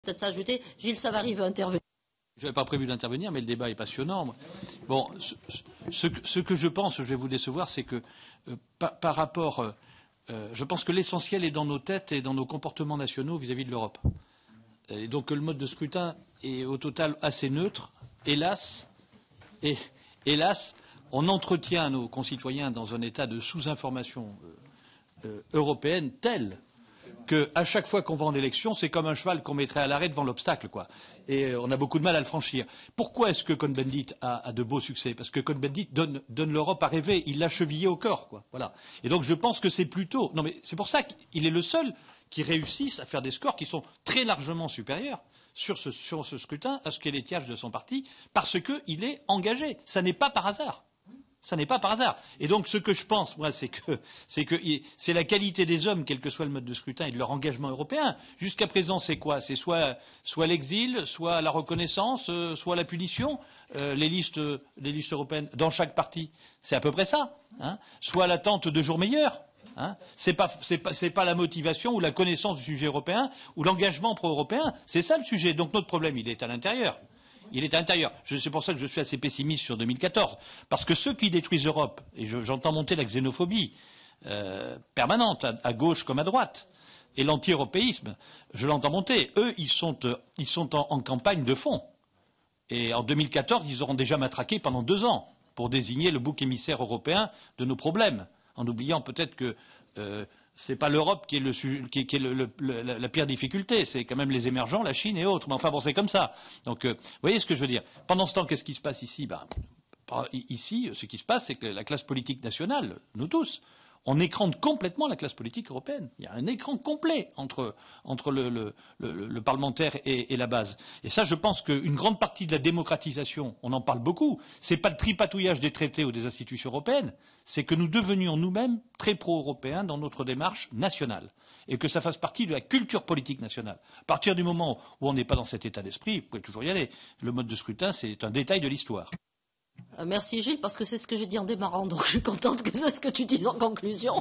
Peut-être s'ajouter, Gilles Savary veut intervenir. Je n'avais pas prévu d'intervenir, mais le débat est passionnant. Bon, ce que je pense, je vais vous décevoir, c'est que par rapport, je pense que l'essentiel est dans nos têtes et dans nos comportements nationaux vis-à-vis de l'Europe. Et donc le mode de scrutin est au total assez neutre, hélas, et hélas, on entretient nos concitoyens dans un état de sous-information européenne tel qu'à chaque fois qu'on va en élection, c'est comme un cheval qu'on mettrait à l'arrêt devant l'obstacle, quoi. Et on a beaucoup de mal à le franchir. Pourquoi est-ce que Cohn-Bendit a de beaux succès? Parce que Cohn-Bendit donne l'Europe à rêver, il l'a chevillée au corps, quoi. Voilà. Et donc je pense que c'est plutôt. Non, mais c'est pour ça qu'il est le seul qui réussisse à faire des scores qui sont très largement supérieurs sur ce scrutin à ce qu'est l'étiage de son parti, parce qu'il est engagé. Ça n'est pas par hasard. Ça n'est pas par hasard. Et donc, ce que je pense, moi, c'est que c'est la qualité des hommes, quel que soit le mode de scrutin, et de leur engagement européen. Jusqu'à présent, c'est quoi? C'est soit l'exil, soit la reconnaissance, soit la punition. Les listes européennes dans chaque parti, c'est à peu près ça. Hein, soit l'attente de jours meilleurs. Hein, c'est pas la motivation ou la connaissance du sujet européen ou l'engagement pro-européen. C'est ça le sujet. Donc notre problème, il est à l'intérieur. Il est à l'intérieur. C'est pour ça que je suis assez pessimiste sur 2014. Parce que ceux qui détruisent l'Europe, et j'entends monter la xénophobie permanente, à gauche comme à droite, et l'anti-européisme, je l'entends monter. Eux, ils sont en campagne de fond. Et en 2014, ils auront déjà matraqué pendant 2 ans pour désigner le bouc émissaire européen de nos problèmes, en oubliant peut-être que c'est pas l'Europe qui est la pire difficulté, c'est quand même les émergents, la Chine et autres. Mais enfin bon, c'est comme ça. Donc, vous voyez ce que je veux dire. Pendant ce temps, qu'est-ce qui se passe ici? Ici, ce qui se passe, c'est que la classe politique nationale, nous tous, on écrante complètement la classe politique européenne. Il y a un écran complet entre le parlementaire et la base. Et ça, je pense qu'une grande partie de la démocratisation, on en parle beaucoup, c'est pas le tripatouillage des traités ou des institutions européennes, c'est que nous devenions nous-mêmes très pro-européens dans notre démarche nationale. Et que ça fasse partie de la culture politique nationale. À partir du moment où on n'est pas dans cet état d'esprit, vous pouvez toujours y aller. Le mode de scrutin, c'est un détail de l'histoire. Merci Gilles, parce que c'est ce que j'ai dit en démarrant, donc je suis contente que c'est ce que tu dises en conclusion.